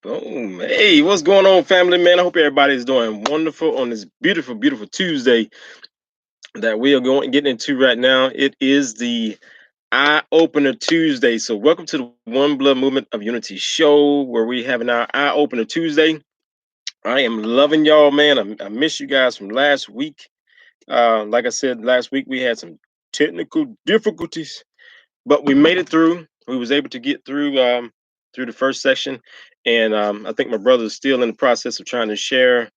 Boom. Hey, what's going on, family, man? I hope everybody's doing wonderful on this beautiful, beautiful Tuesday that we are going getting into right now. It is the Eye Opener Tuesday. So, welcome to the One Blood Movement of Unity show where we having our Eye Opener Tuesday. I am loving y'all, man. I miss you guys from last week. Like I said, last week we had some technical difficulties, but we made it through. We was able to get through the first section, and I think my brother is still in the process of trying to share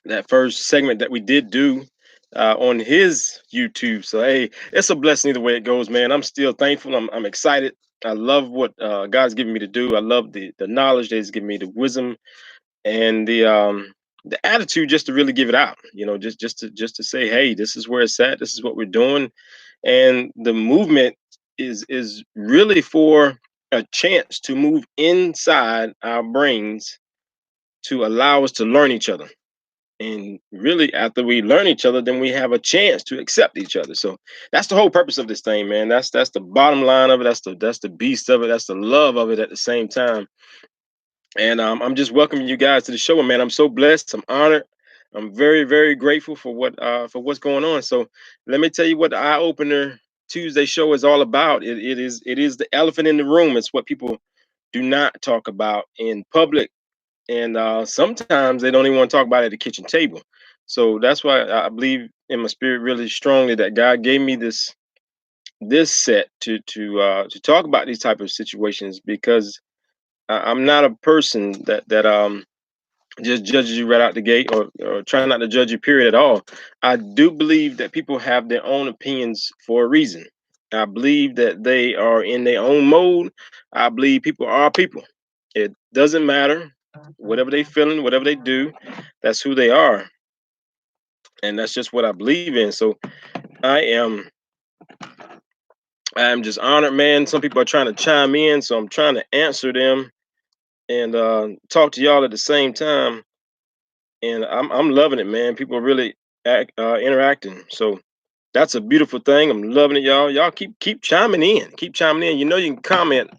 that first segment that we did do on his YouTube. So hey, it's a blessing either way it goes, man. I'm still thankful. I'm excited. I love what God's given me to do. I love the knowledge that He's given me, the wisdom and the attitude just to really give it out. You know, just to say, hey, this is where it's at. This is what we're doing, and the movement is really for a chance to move inside our brains to allow us to learn each other. And really, after we learn each other, then we have a chance to accept each other. So that's the whole purpose of this thing, man. That's the bottom line of it. That's the beast of it. That's the love of it at the same time. And I'm just welcoming you guys to the show, man. I'm so blessed. I'm honored. I'm very, very grateful for what's going on. So let me tell you what the Eye Opener Tuesday show is all about. It is the elephant in the room. It's what people do not talk about in public, and sometimes they don't even want to talk about it at the kitchen table. So that's why I believe in my spirit really strongly that God gave me this set to talk about these type of situations because I'm not a person that just judges you right out the gate or try not to judge you period at all. I do believe that people have their own opinions for a reason. I believe that they are in their own mode. I believe people are people. It doesn't matter whatever they feeling, whatever they do, that's who they are, and that's just what I believe in. So I am I'm just honored, man. Some people are trying to chime in, so I'm trying to answer them and talk to y'all at the same time, and I'm loving it, man. People are really interacting, so that's a beautiful thing. I'm loving it, y'all. Y'all keep chiming in, keep chiming in. You know, you can comment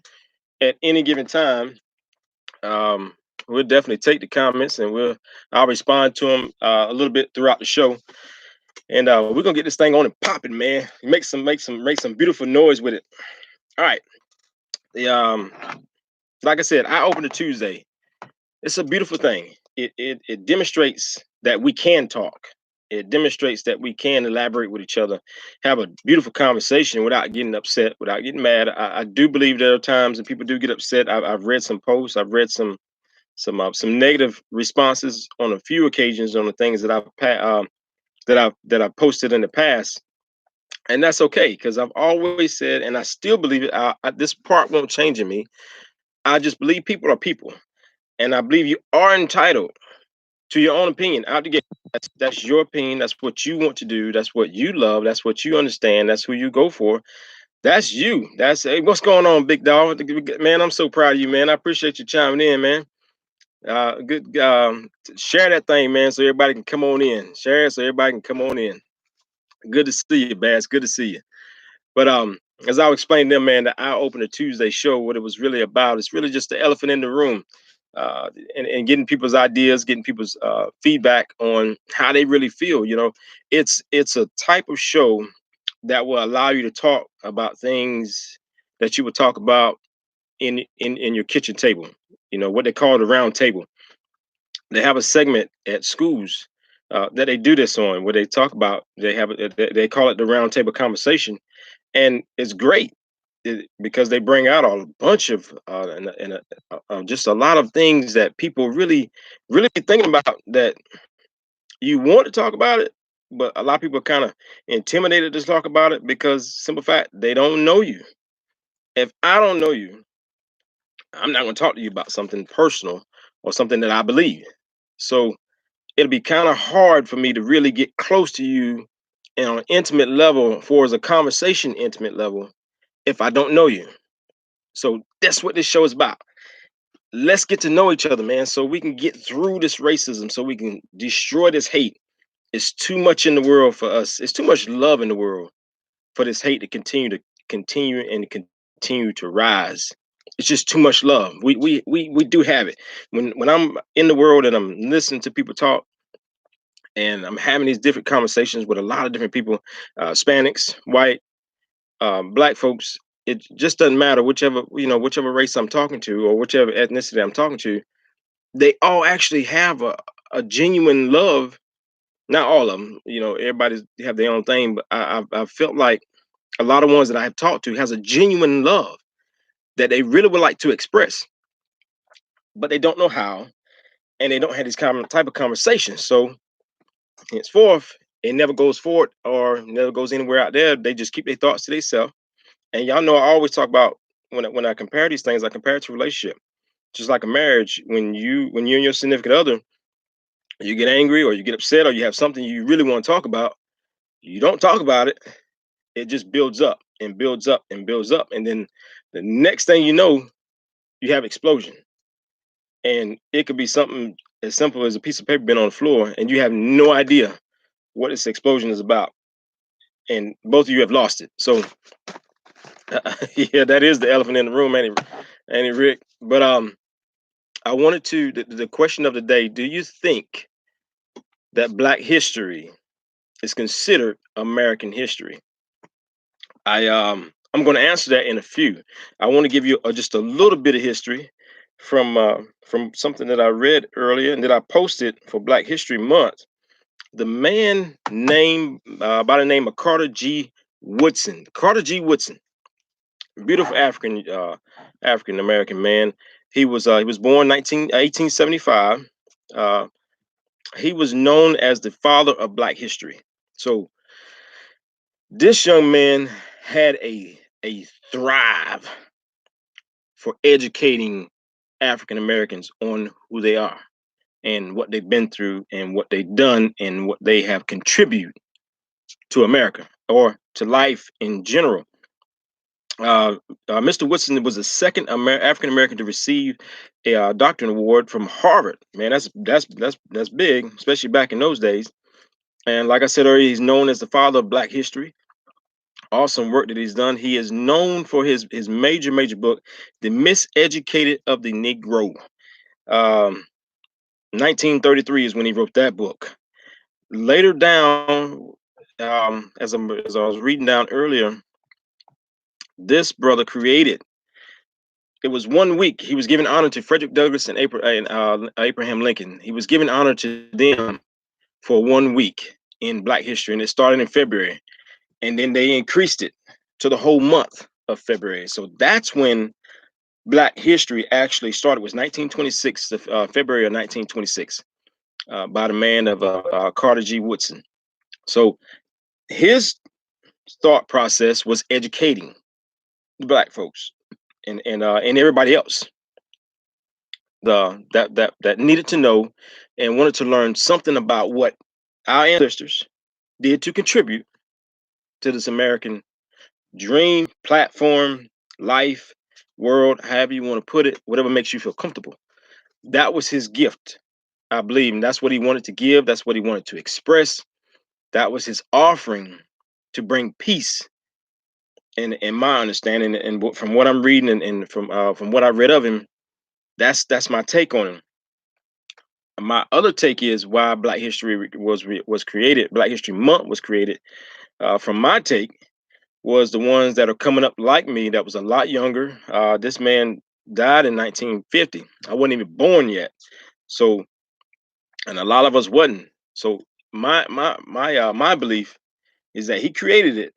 at any given time. Um, we'll definitely take the comments, and I'll respond to them a little bit throughout the show, and we're gonna get this thing on and popping, man. Make some beautiful noise with it. All right, the like I said, I opened a Tuesday. It's a beautiful thing. It demonstrates that we can talk. It demonstrates that we can elaborate with each other, have a beautiful conversation without getting upset, without getting mad. I do believe there are times that people do get upset. I've read some posts. I've read some negative responses on a few occasions on the things that I've posted in the past, and that's okay because I've always said, and I still believe it. This part won't change in me. I just believe people are people, and I believe you are entitled to your own opinion out the gate. That's your opinion. That's what you want to do. That's what you love. That's what you understand. That's who you go for. That's you. That's hey, what's going on, big dog? Man, I'm so proud of you, man. I appreciate you chiming in, man. Good. Share that thing, man, so everybody can come on in. Share it so everybody can come on in. Good to see you, Bass. Good to see you. But as I'll explain to them, man, the Eye Opener Tuesday show, what it was really about, it's really just the elephant in the room, and getting people's ideas, getting people's feedback on how they really feel. You know, it's a type of show that will allow you to talk about things that you would talk about in your kitchen table. You know what they call the round table. They have a segment at schools that they do this on, where they talk about. They call it the round table conversation, and it's great because they bring out a bunch of just a lot of things that people really thinking about that you want to talk about it, but a lot of people are kind of intimidated to talk about it because simple fact they don't know you. If I don't know you, I'm not going to talk to you about something personal or something that I believe. So it'll be kind of hard for me to really get close to you and on an intimate level, for as a conversation intimate level, if I don't know you. So that's what this show is about. Let's get to know each other, man, so we can get through this racism, so we can destroy this hate. It's too much in the world for us. It's too much love in the world for this hate to continue and continue to rise. It's just too much love. We do have it. When I'm in the world and I'm listening to people talk and I'm having these different conversations with a lot of different people, Hispanics, white, black folks. It just doesn't matter whichever race I'm talking to or whichever ethnicity I'm talking to. They all actually have a genuine love. Not all of them, everybody have their own thing, but I felt like a lot of ones that I have talked to has a genuine love that they really would like to express, but they don't know how, and they don't have these common type of conversations. So henceforth, it never goes forward or never goes anywhere out there. They just keep their thoughts to themselves. And y'all know I always talk about when I compare these things, I compare it to a relationship. Just like a marriage, when you and your significant other, you get angry or you get upset or you have something you really want to talk about, you don't talk about it. It just builds up and builds up and builds up. And then the next thing you know, you have explosion. And it could be something as simple as a piece of paper being on the floor and you have no idea what this explosion is about. And both of you have lost it. So yeah, that is the elephant in the room, ain't it, Rick? But I wanted to the question of the day: do you think that Black history is considered American history? I'm going to answer that in a few. I want to give you just a little bit of history from something that I read earlier and that I posted for Black History Month. The man named by the name of Carter G. Woodson. Carter G. Woodson, beautiful African American man. He was born 1875. Uh, he was known as the father of Black history. So this young man had a thrive for educating African Americans on who they are and what they've been through and what they've done and what they have contributed to America or to life in general. Mr. Woodson was the second African American to receive a doctorate award from Harvard. Man, that's big, especially back in those days. And like I said earlier, he's known as the father of Black history. Awesome work that he's done. He is known for his major book, The Miseducated of the Negro. Um, 1933 is when he wrote that book. Later down, as I was reading down earlier, this brother created. It was 1 week. He was giving honor to Frederick Douglass and Abraham Lincoln. He was giving honor to them for 1 week in Black history, and it started in February, and then they increased it to the whole month of February. So that's when Black history actually started. It was 1926, February of 1926, by the man of Carter G. Woodson. So his thought process was educating the Black folks and everybody else that needed to know and wanted to learn something about what our ancestors did to contribute to this American dream, platform, life, world, however you want to put it, whatever makes you feel comfortable. That was his gift, I believe. And that's what he wanted to give. That's what he wanted to express. That was his offering to bring peace. And in my understanding, and from what I'm reading and from what I read of him, that's my take on him. My other take is why Black History was created. Black History Month was created. From my take, was the ones that are coming up like me that was a lot younger. This man died in 1950. I wasn't even born yet. So, and a lot of us wasn't. So my belief is that he created it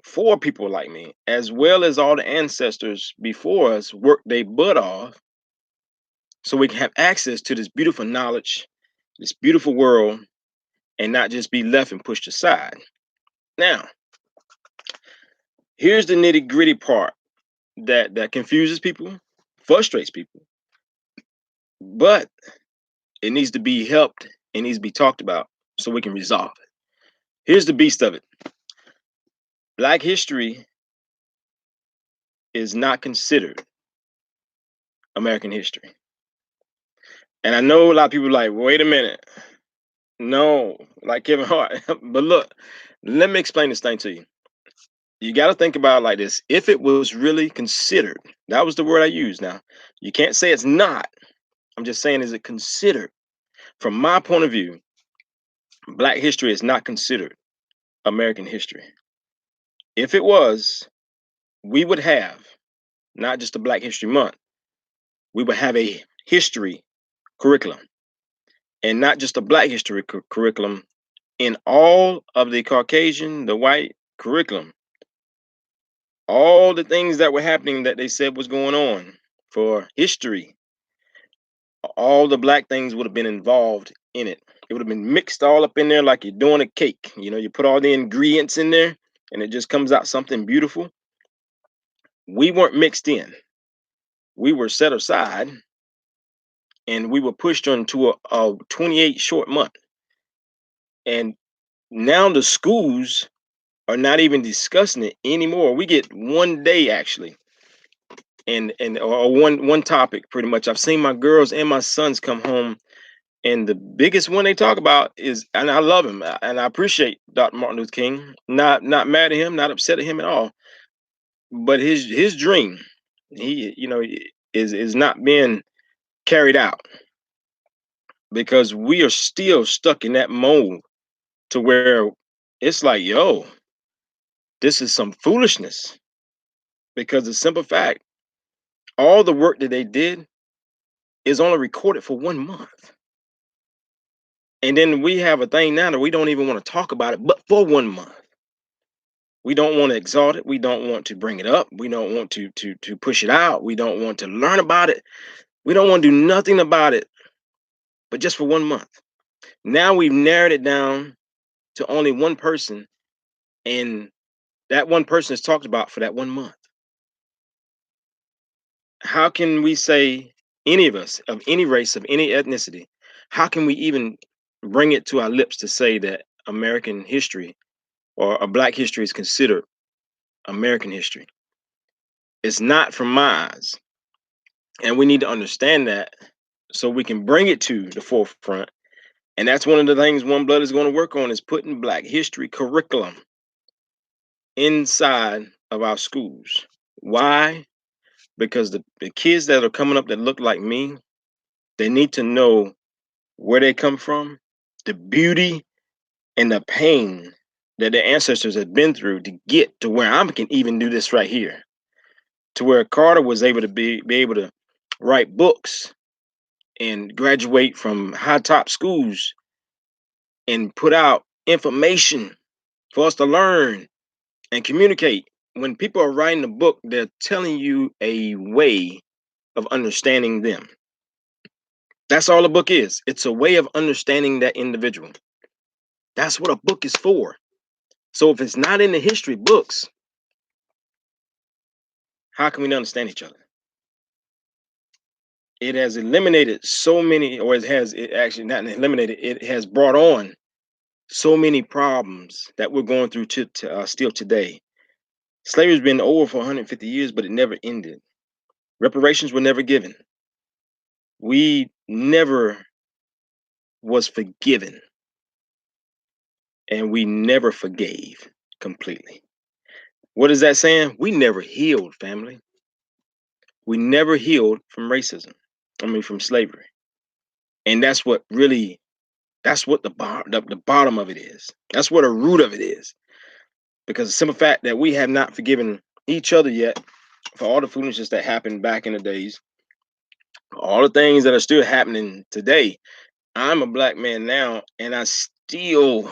for people like me, as well as all the ancestors before us worked their butt off, so we can have access to this beautiful knowledge, this beautiful world, and not just be left and pushed aside. Now, here's the nitty gritty part that confuses people, frustrates people, but it needs to be helped. It needs to be talked about so we can resolve it. Here's the beast of it. Black history is not considered American history. And I know a lot of people are like, wait a minute. No, like Kevin Hart. But look, let me explain this thing to you. You got to think about it like this. If it was really considered, that was the word I used. Now, you can't say it's not. I'm just saying, is it considered? From my point of view, Black history is not considered American history. If it was, we would have not just a Black History Month, we would have a history curriculum, and not just a Black history curriculum in all of the Caucasian, the white curriculum. All the things that were happening that they said was going on for history, all the Black things would have been involved in it. It would have been mixed all up in there like you're doing a cake. You know, you put all the ingredients in there and it just comes out something beautiful. We weren't mixed in. We were set aside and we were pushed into a 28 short month. And now the schools are not even discussing it anymore. We get 1 day actually, and or one topic pretty much. I've seen my girls and my sons come home, and the biggest one they talk about is, and I love him and I appreciate Dr. Martin Luther King. Not mad at him, not upset at him at all. But his dream, he is not being carried out because we are still stuck in that mold to where it's like, yo, this is some foolishness. Because the simple fact, all the work that they did is only recorded for 1 month. And then we have a thing now that we don't even want to talk about it, but for 1 month. We don't want to exalt it. We don't want to bring it up. We don't want to push it out. We don't want to learn about it. We don't want to do nothing about it, but just for 1 month. Now we've narrowed it down to only one person, and that one person is talked about for that 1 month. How can we say, any of us of any race, of any ethnicity, how can we even bring it to our lips to say that American history or a Black history is considered American history? It's not from my eyes. And we need to understand that so we can bring it to the forefront. And that's one of the things One Blood is going to work on, is putting Black history curriculum inside of our schools. Why? Because the kids that are coming up that look like me, they need to know where they come from, the beauty and the pain that their ancestors have been through to get to where I can even do this right here. To where Carter was able to be able to write books and graduate from high top schools and put out information for us to learn and communicate. When people are writing a book, they're telling you a way of understanding them. That's all a book is. It's a way of understanding that individual. That's what a book is for. So if it's not in the history books, how can we understand each other? It has eliminated so many, or it actually not eliminated, it has brought on so many problems that we're going through still today. Slavery's been over for 150 years, but it never ended. Reparations were never given. We never was forgiven, and we never forgave completely. What is that saying? We never healed, family. We never healed from racism. I mean, from slavery. And that's what really, that's what the bottom of it is. That's what the root of it is. Because the simple fact that we have not forgiven each other yet for all the foolishness that happened back in the days, all the things that are still happening today. I'm a Black man now, and I still,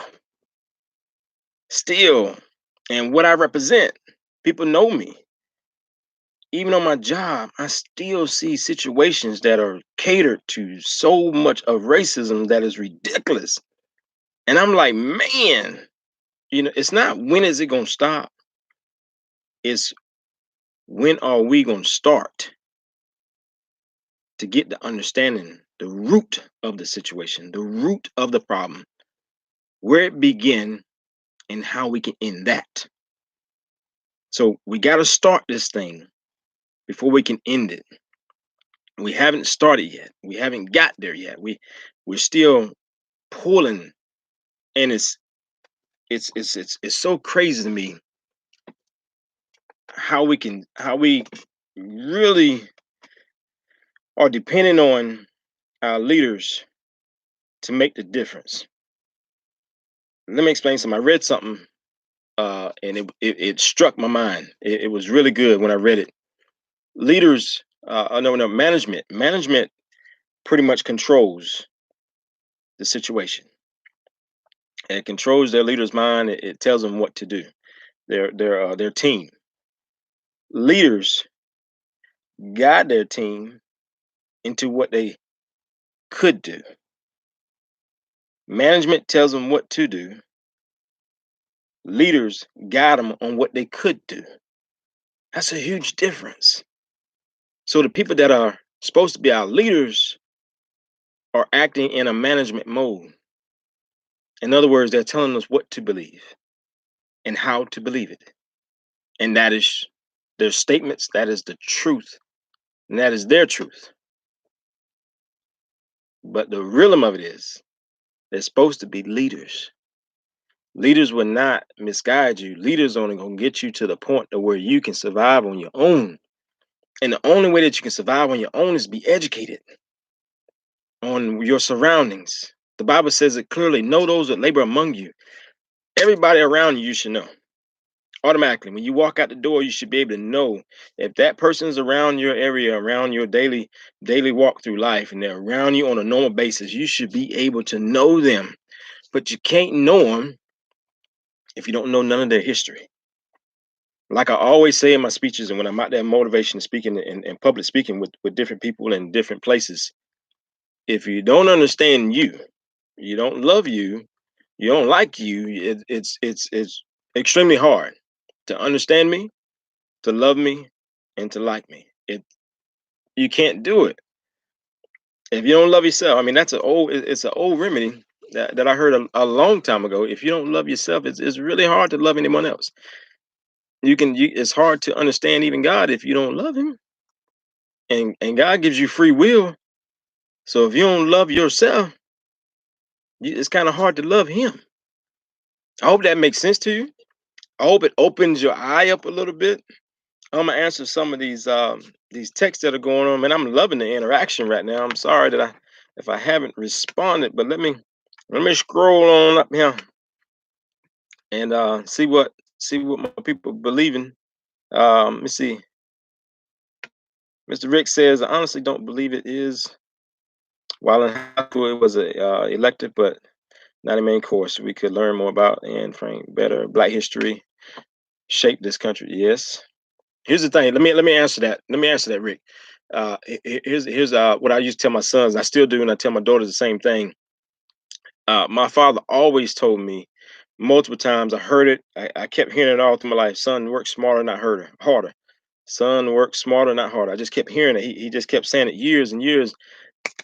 and what I represent, people know me. Even on my job, I still see situations that are catered to so much of racism that is ridiculous. And I'm like, man, it's not when is it going to stop? It's when are we going to start to get the understanding, the root of the situation, the root of the problem, where it began and how we can end that. So we got to start this thing before we can end it. We haven't started yet. We haven't got there yet. We're still pulling, and it's so crazy to me how we really are depending on our leaders to make the difference. Let me explain something. I read something, and it struck my mind. It was really good when I read it. Leaders, no, management pretty much controls the situation. It controls their leader's mind. It tells them what to do. Their team. Leaders guide their team into what they could do. Management tells them what to do. Leaders guide them on what they could do. That's a huge difference. So the people that are supposed to be our leaders are acting in a management mode. In other words, they're telling us what to believe and how to believe it. And that is their statements, that is the truth, and that is their truth. But the realm of it is, they're supposed to be leaders. Leaders will not misguide you. Leaders only gonna get you to the point to where you can survive on your own. And the only way that you can survive on your own is be educated on your surroundings. The Bible says it clearly, know those that labor among you. Everybody around you, you should know. Automatically, when you walk out the door, you should be able to know if that person's around your area, around your daily walk through life, and they're around you on a normal basis. You should be able to know them, but you can't know them if you don't know none of their history. Like I always say in my speeches, and when I'm out there motivation speaking and public speaking with different people in different places, if you don't understand you, you don't love you, you don't like you, it's extremely hard to understand me, to love me, and to like me. You can't do it if you don't love yourself. I mean, it's an old remedy that I heard a long time ago. If you don't love yourself, it's really hard to love anyone else. It's hard to understand even God if you don't love him. And God gives you free will. So if you don't love yourself, it's kind of hard to love him. I hope that makes sense to you. I hope it opens your eye up a little bit. I'm gonna answer some of these texts that are going on, and I'm loving the interaction right now. I'm sorry that if I haven't responded, but let me scroll on up here and see what my people believing. Let me see. Mr. Rick says, I honestly don't believe it is. While in high school, it was a elective, but not a main course. We could learn more about and Frank better Black history shaped this country. Yes. Here's the thing. Let me answer that. Let me answer that, Rick. Here's what I used to tell my sons. And I still do, and I tell my daughters the same thing. My father always told me multiple times. I heard it. I kept hearing it all through my life. Son, work smarter, not harder. Son, work smarter, not harder. I just kept hearing it. He just kept saying it years and years.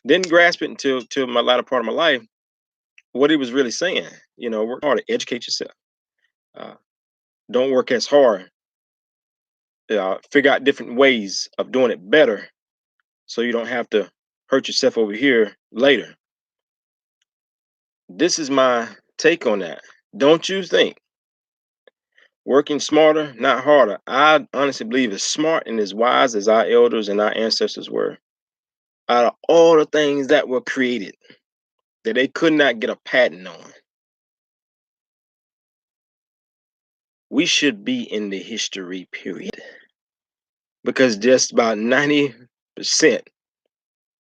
Didn't grasp it until my latter part of my life. What he was really saying, work harder, educate yourself. Uh, don't work as hard. Figure out different ways of doing it better, so you don't have to hurt yourself over here later. This is my take on that. Don't you think working smarter, not harder? I honestly believe as smart and as wise as our elders and our ancestors were, out of all the things that were created that they could not get a patent on, we should be in the history period, because just about 90%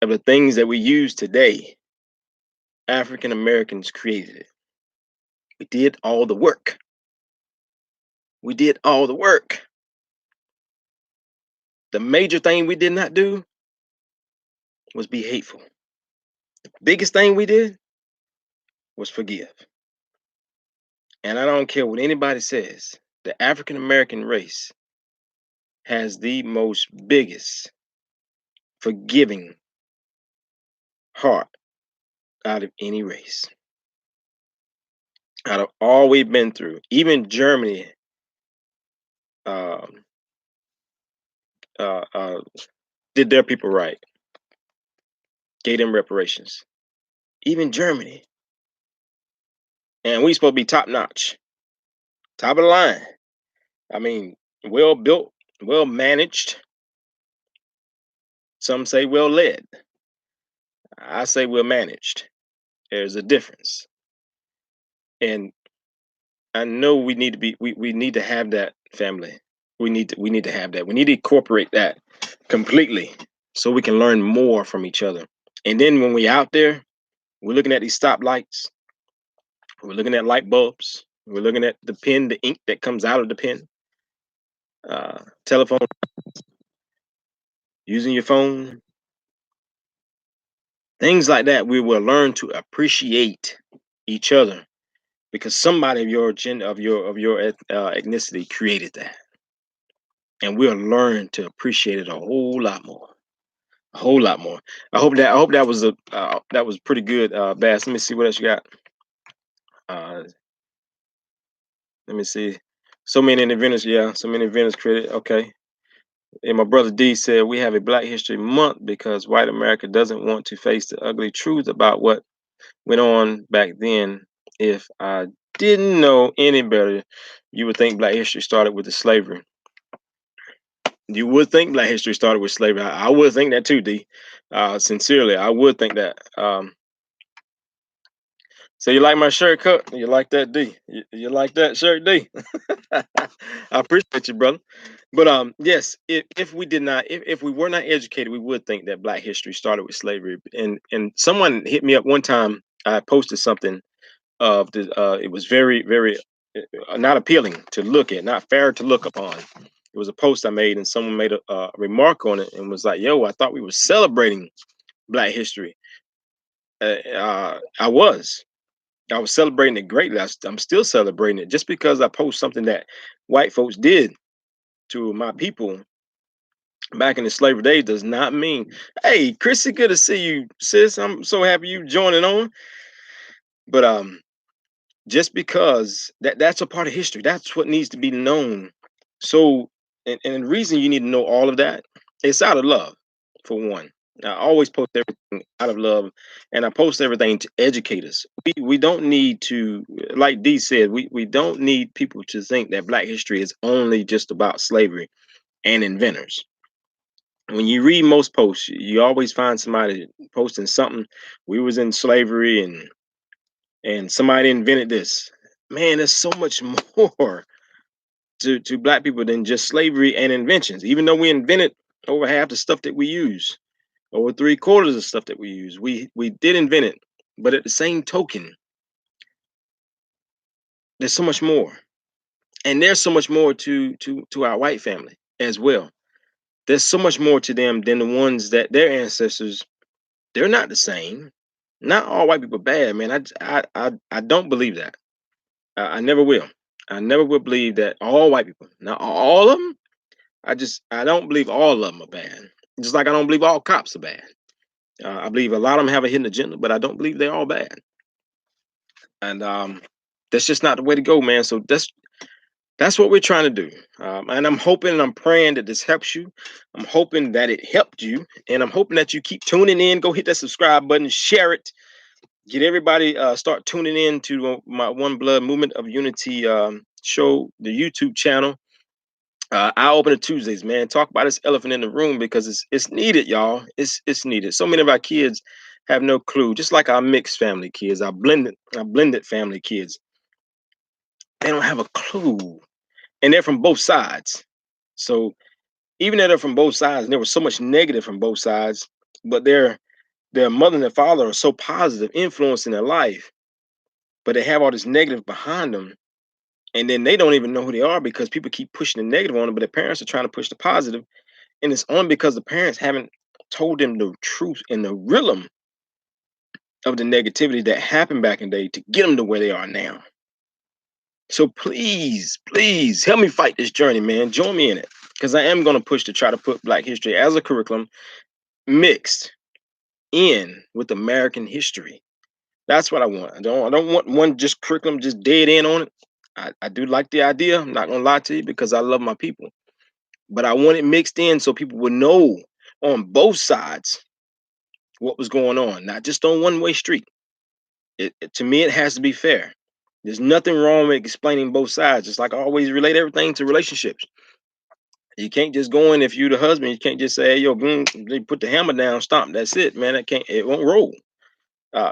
of the things that we use today, African Americans created it. We did all the work. We did all the work. The major thing we did not do was be hateful. The biggest thing we did was forgive. And I don't care what anybody says, the African American race has the most biggest forgiving heart out of any race. Out of all we've been through, even Germany um, uh, uh, did their people right, gave them reparations. Even Germany. And we supposed to be top notch, top of the line. I mean, well built, well managed. Some say well led. I say well managed. There's a difference. And I know we need to have that family. We need to have that. We need to incorporate that completely so we can learn more from each other. And then when we out there, we're looking at these stoplights, we're looking at light bulbs, we're looking at the pen, the ink that comes out of the pen, telephone, using your phone, things like that. We will learn to appreciate each other because somebody of your gender, of your ethnicity created that, and we'll learn to appreciate it a whole lot more. A whole lot more. I hope that was a that was pretty good, Bass. Let me see what else you got. Uh, let me see. So many inventors, yeah. So many inventors created. Okay. And my brother D said we have a Black History Month because white America doesn't want to face the ugly truth about what went on back then. If I didn't know any better, you would think Black history started with the slavery. You would think Black history started with slavery. I would think that too, D. Sincerely, I would think that. So you like my shirt cut? You like that, D? You like that shirt, D? I appreciate you, brother. But yes, if we did not, if we were not educated, we would think that Black history started with slavery. And someone hit me up one time. I posted something of the. It was very not appealing to look at, not fair to look upon. It was a post I made, and someone made a remark on it and was like, "Yo, I thought we were celebrating Black history." I was. I was celebrating it greatly. I'm still celebrating it. Just because I post something that white folks did to my people back in the slavery days does not mean, hey, Chrissy, good to see you, sis. I'm so happy you joining on. But just because that's a part of history, that's what needs to be known. So, and the reason you need to know all of that, it's out of love, for one. I always post everything out of love, and I post everything to educate us. We don't need to, like D said, we don't need people to think that Black history is only just about slavery and inventors. When you read most posts, you always find somebody posting something. We was in slavery, and somebody invented this. Man, there's so much more to Black people than just slavery and inventions. Even though we invented over half the stuff that we use, over three-quarters of stuff that we use, we did invent it. But at the same token, there's so much more, and there's so much more to our white family as well. There's so much more to them than the ones that their ancestors. They're not the same. Not all white people bad, man. I don't believe that. I never will. I never will believe that all white people, not all of them. I don't believe all of them are bad. Just like I don't believe all cops are bad. I believe a lot of them have a hidden agenda, but I don't believe they're all bad. And that's just not the way to go, man. So that's what we're trying to do. And I'm hoping and I'm praying that this helps you. I'm hoping that it helped you, and I'm hoping that you keep tuning in. Go hit that subscribe button, share it, get everybody start tuning in to my One Blood Movement of Unity show, the YouTube channel. I open it Tuesdays, man. Talk about this elephant in the room because it's needed, y'all. It's needed. So many of our kids have no clue. Just like our mixed family kids, our blended family kids, they don't have a clue, and they're from both sides. So even though they're from both sides, and there was so much negative from both sides, but their mother and their father are so positive, influence in their life, but they have all this negative behind them, and then they don't even know who they are because people keep pushing the negative on them, but their parents are trying to push the positive. And it's only because the parents haven't told them the truth and the realm of the negativity that happened back in the day to get them to where they are now. So please help me fight this journey, man. Join me in it. Because I am going to push to try to put Black history as a curriculum mixed in with American history. That's what I want. I don't want one just curriculum just dead end on it. I do like the idea. I'm not gonna lie to you because I love my people. But I want it mixed in so people would know on both sides what was going on, not just on one-way street. To me, it has to be fair. There's nothing wrong with explaining both sides. Just like I always relate everything to relationships. You can't just go in if you the husband. You can't just say, hey, yo, boom, they put the hammer down, stomp. That's it, man. It won't roll.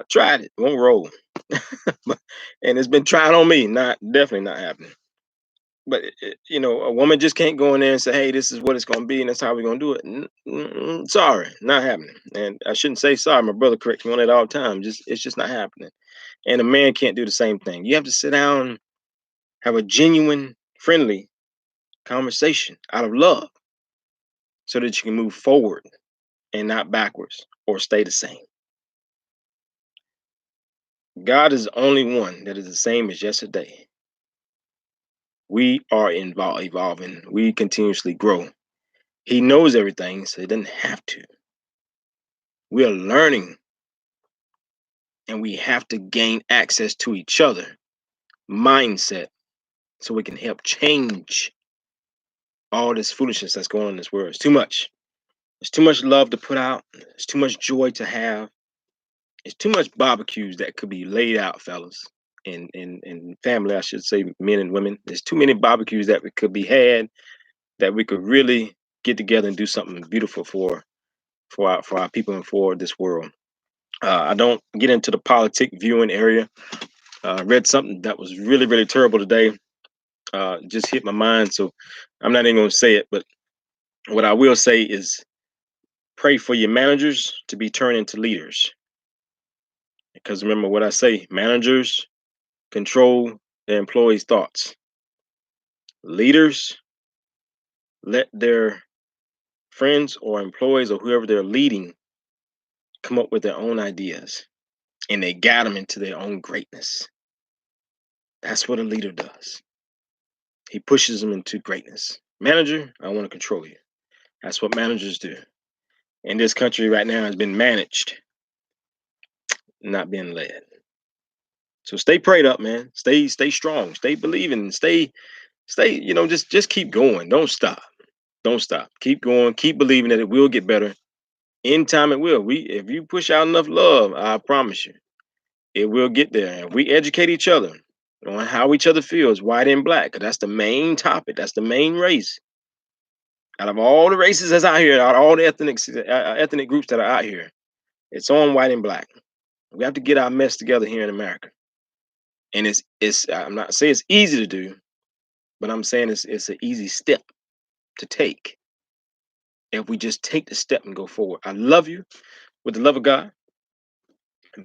Tried it, won't roll. And it's been tried on me. Definitely not happening. But a woman just can't go in there and say, "Hey, this is what it's going to be, and that's how we're going to do it." Sorry, not happening. And I shouldn't say sorry. My brother corrects me on it all the time. It's just not happening. And a man can't do the same thing. You have to sit down, have a genuine, friendly conversation out of love, so that you can move forward and not backwards or stay the same. God is the only one that is the same as yesterday. We are evolving. We continuously grow. He knows everything, so he doesn't have to. We are learning, and we have to gain access to each other mindset so we can help change all this foolishness that's going on in this world. It's too much. There's too much love to put out. There's too much joy to have. There's too much barbecues that could be laid out, fellas. And family, I should say, men and women. There's too many barbecues that could be had, that we could really get together and do something beautiful for our people and for this world. I don't get into the politic viewing area. I read something that was really, really terrible today. Just hit my mind, so I'm not even going to say it. But what I will say is, pray for your managers to be turned into leaders. Because remember what I say: managers control their employees' thoughts. Leaders let their friends or employees or whoever they're leading come up with their own ideas, and they guide them into their own greatness. That's what a leader does. He pushes them into greatness. Manager, I want to control you. That's what managers do. And this country right now has been managed, not being led. So stay prayed up, man. Stay strong. Stay believing. Stay. Just keep going. Don't stop. Don't stop. Keep going. Keep believing that it will get better. In time, it will. If you push out enough love, I promise you, it will get there. If we educate each other on how each other feels, white and black, 'cause that's the main topic. That's the main race. Out of all the races that's out here, out of all the ethnic groups that are out here, it's on white and black. We have to get our mess together here in America. And it's I'm not saying it's easy to do, but I'm saying it's an easy step to take if we just take the step and go forward. I love you with the love of God.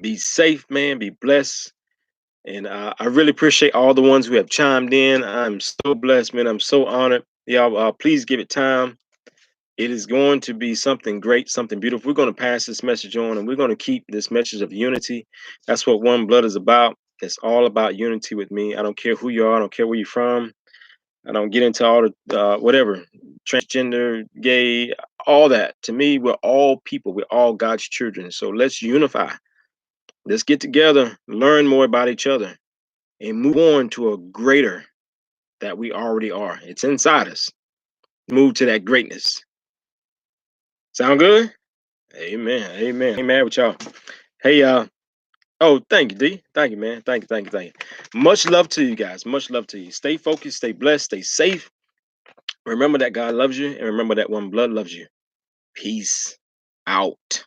Be safe, man. Be blessed. And I really appreciate all the ones who have chimed in. I'm so blessed, man. I'm so honored. Y'all, please give it time. It is going to be something great, something beautiful. We're going to pass this message on, and we're going to keep this message of unity. That's what One Blood is about. It's all about unity with me. I don't care who you are. I don't care where you're from. I don't get into all the whatever, transgender, gay, all that. To me, we're all people. We're all God's children. So let's unify. Let's get together, learn more about each other, and move on to a greater that we already are. It's inside us. Move to that greatness. Sound good? Amen. Amen. Amen with y'all. Hey, oh, thank you, D. Thank you, man. Thank you, thank you, thank you. Much love to you guys. Much love to you. Stay focused, stay blessed, stay safe. Remember that God loves you, and remember that One Blood loves you. Peace out.